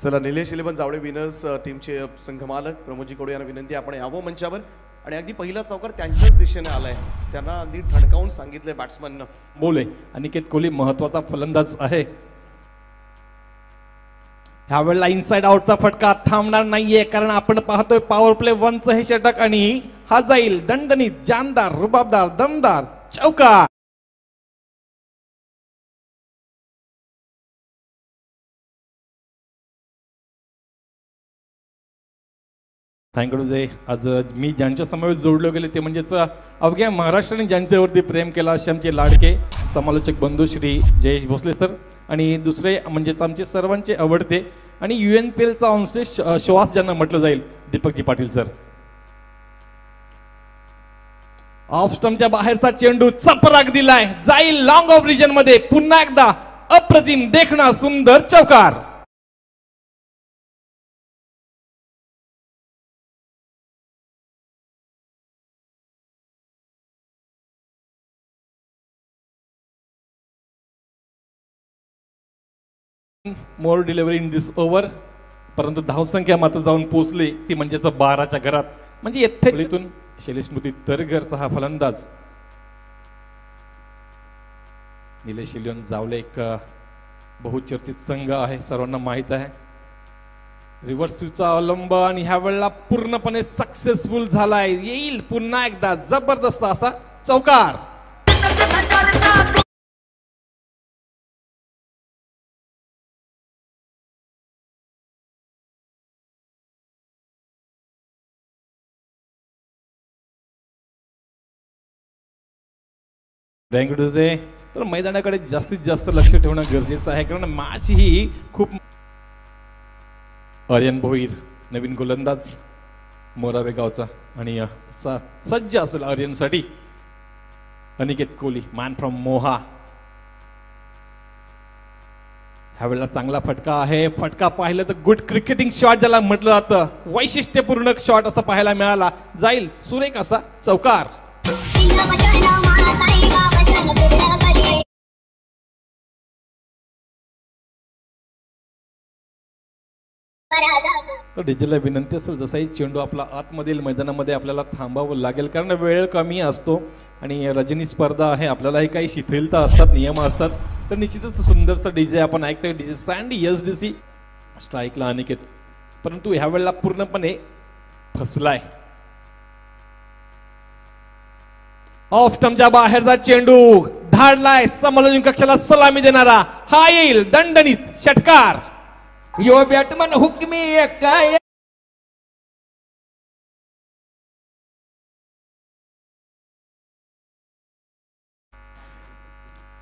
चला निलेश 11 जावळे विनर्स टीमचे संघमालक प्रमोदजी कोडे यांना विनंती आपण यावं मंचावर आणि अगदी पहिला चौकार त्यांच्याच दिशेने आलाय, त्यांना अगदी ठणकावून सांगितलंय बॅट्समननं. बोले अनिकेत कोहली महत्वाचा फलंदाज आहे. ह्या वेळेला इनसाइड आउटचा फटका थांबणार नाहीये, कारण आपण पाहतोय पॉवर प्ले 1चं हे षटक आणि हा जाईल दणदणीत जानदार रुबाबदार दमदार चौकार. थँक्यू जे आज मी ज्यांच्या समवेत जोडले गेले ते म्हणजेच अवघ्या महाराष्ट्राने ज्यांच्यावरती प्रेम केला असे आमचे लाडके समालोचक बंधू श्री जयेश भोसले सर आणि दुसरे म्हणजेच आमचे सर्वांचे आवडते आणि UNPLचा ऑनस्टेज श्वास ज्यांना म्हटलं जाईल दीपकजी पाटील सर. ऑफ स्टंपच्या बाहेरचा चेंडू चपराक दिलाय, जाईल लॉंग ऑफ रिजन मध्ये, पुन्हा एकदा अप्रतिम देखणा सुंदर चौकार. मोर डिलिव्हरी इन दिस ओव्हर, परंतु धावसंख्या मात्र जाऊन पोहोचली ती म्हणजेच 12च्या घरात. म्हणजे येथून शैलेश स्मृती तरघरचा हा फलंदाज. निलेश 11 जावले एक बहुचर्चित संघ आहे, सर्वांना माहित आहे. रिव्हर्स स्विचचा अवलंब आणि ह्या वेळेला पूर्णपणे सक्सेसफुल झालाय, येईल पुन्हा एकदा जबरदस्त असा चौकार. तर मैदानाकडे जास्तीत जास्त लक्ष ठेवणं गरजेचं आहे, कारण मॅच ही खूप. आर्यन भोईर नवीन गोलंदाज मोरावे गावचा आणि सज्ज असेल आर्यनसाठी. अनिकेत कोहली मॅन फ्रॉम मोहा. ह्यावेळेला चांगला फटका आहे, फटका पाहिलं तर गुड क्रिकेटिंग शॉट ज्याला म्हटलं जातं, वैशिष्ट्यपूर्ण शॉट असा पाहायला मिळाला, जाईल सुरेख असा चौकार. तर डीजेला विनंती असेल जसाही चेंडू आपला आतमधील मैदानामध्ये आपल्याला थांबावं लागेल, कारण वेळ कमी असतो आणि रजनी स्पर्धा आहे, आपल्यालाही काही शिथिलता असतात, नियम असतात. तर निश्चितच सुंदरसा डीजे आपण ऐकतोय, डीजे सँडी SDC स्ट्राईकला अनिकेत, परंतु ह्या वेळेला पूर्णपणे फसलाय. ऑफ स्टंपच्या बाहेरचा चेंडू धाडलाय, समालोचन कक्षाला सलामी देणारा हा येईल दणदणीत षटकार. यो बॅटमन हुकमी काय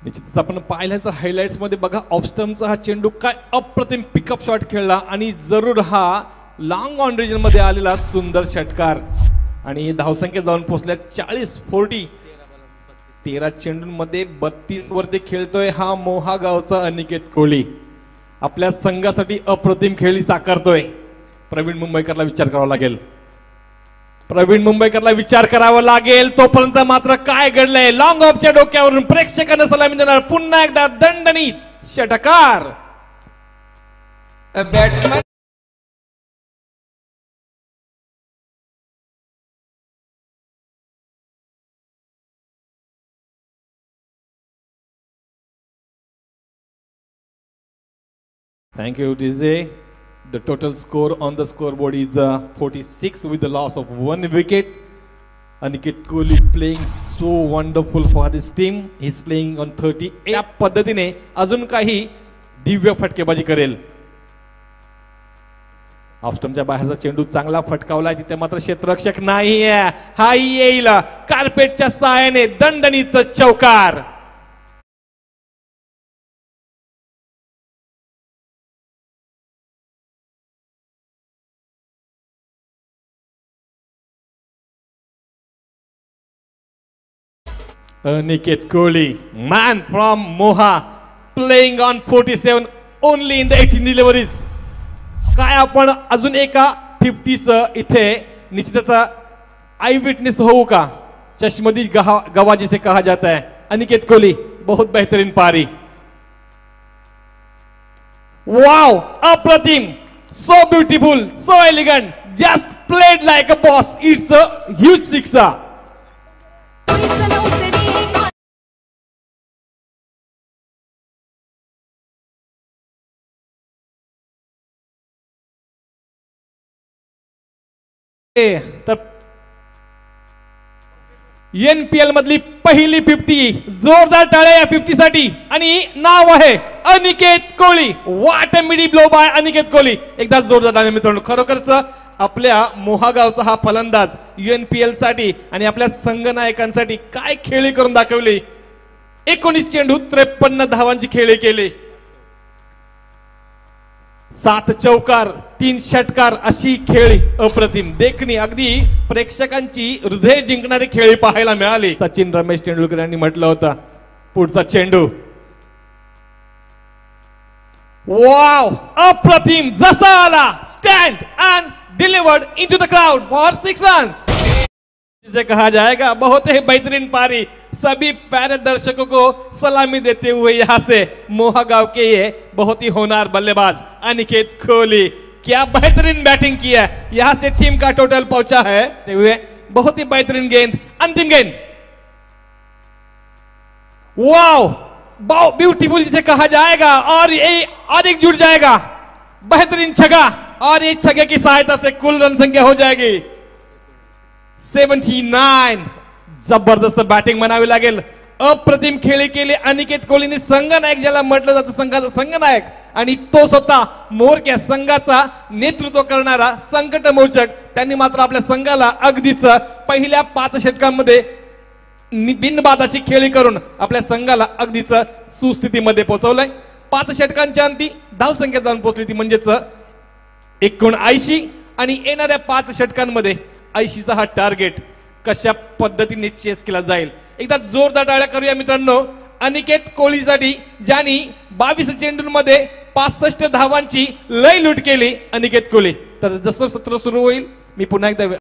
निश्चितच आपण पाहिलं तर हायलाइट्स मध्ये बघा, ऑफ स्टंपचा हा चेंडू काय अप्रतिम पिकअप शॉट खेळला आणि जरूर हा लॉंग ऑन रिजन मध्ये आलेला सुंदर षटकार. आणि धावसंख्या जाऊन पोहोचल्या 40-40. 13 चेंडूंमध्ये 32 वरती खेळतोय हा मोहा गावचा अनिकेत कोहली. आपल्या संघासाठी अप्रतिम खेळी साकारतोय. प्रवीण मुंबईकरला विचार करावा लागेल, प्रवीण मुंबईकरला विचार करावा लागेल. तोपर्यंत मात्र काय घडलंय, लॉंग ऑफच्या डोक्यावरून प्रेक्षकांना सलामी देणार पुन्हा एकदा दणदणीत षटकार. Batsman Thank you, DJ. The total score on the scoreboard is 46 with the loss of 1 wicket. Aniket Kohli playing so wonderful for his team. He's playing on 38. या पद्धतीने अजून काही दिव्य फटकेबाजी करेल. ऑफस्टंपच्या बाहेरचा चेंडू चांगला फटकावलाय, तिथे मात्र क्षेत्ररक्षक नाहीये, हा येईल कार्पेटच्या सहाय्याने दणदणीत चौकार. Aniket Kohli, man from Moha, playing on 47 only in the 18 deliveries. काय आपण अजून एका 50 इथे निश्चितच आई विटनेस होऊ का? चश्मदी गवा जिसे कहा जाता है. अनिकेत कोहली बहुत बेहतरीन पारी. वाव, अप्रतिम So beautiful, so elegant, just played like a boss. It's a huge sixer. तर NPL मधली पहिली 50, जोरदार टाळ्या या 50 साठी. आणि नाव आहे अनिकेत कोहली. व्हॉट अ मिडी ब्लो बाय अनिकेत कोहली. एकदा जोरदार टाळ्या मित्रांनो. खरोखरच आपल्या मोहागावचा हा फलंदाज NPL साठी आणि आपल्या संघनायकांसाठी काय खेळी करून दाखवली. 19 चेंडू 53 धावांची खेळी केली. 7 चौकार 3 षटकार अशी खेळी अप्रतिम देखणी अगदी प्रेक्षकांची हृदय जिंकणारी खेळी पाहायला मिळाली. सचिन रमेश तेंडुलकर यांनी म्हटलं होतं पुढचा चेंडू. वाव अप्रतिम जसा आला stand and delivered into the crowd for 6 runs. जिसे कहा जाएगा बहुत ही बेहतरीन पारी. सभी प्यारे दर्शकों को सलामी देते हुए यहाँ से मोहागांव के ये बहुत ही होनहार बल्लेबाज अनिकेत कोहली क्या बेहतरीन बैटिंग की है. यहाँ से टीम का टोटल पहुंचा है हुए बहुत ही बेहतरीन गेंद. अंतिम गेंद. वाओ बहुत ब्यूटीफुल जिसे कहा जाएगा और ये और एक जुड़ जाएगा. बेहतरीन छक्का और इस छक्के की सहायता से कुल रन संख्या हो जाएगी 79. जबरदस्त बॅटिंग म्हणावी लागेल. अप्रतिम खेळी केली अनिकेत कोहलीने. संघनायक ज्याला म्हटलं जातं संघाचा संघनायक आणि तो स्वतः मोरक्या संघाचा नेतृत्व करणारा संकट मोचक. त्यांनी मात्र आपल्या संघाला अगदीच पहिल्या 5 षटकांमध्ये बिनबाद अशी खेळी करून आपल्या संघाला अगदीच सुस्थितीमध्ये पोहोचवलंय. 5 षटकांच्या अंती धावसंख्या जाऊन पोहोचली ती म्हणजेच 79 आणि येणाऱ्या 5 षटकांमध्ये 80चा हा टार्गेट कशा पद्धतीने चेस केला जाईल. एकदा जोरदार टाळ्या करूया मित्रांनो अनिकेत कोहलीसाठी ज्यांनी 22 चेंडूंमध्ये 65 धावांची लय लूट केली. अनिकेत कोहली. तर जसं सत्र सुरू होईल मी पुन्हा एकदा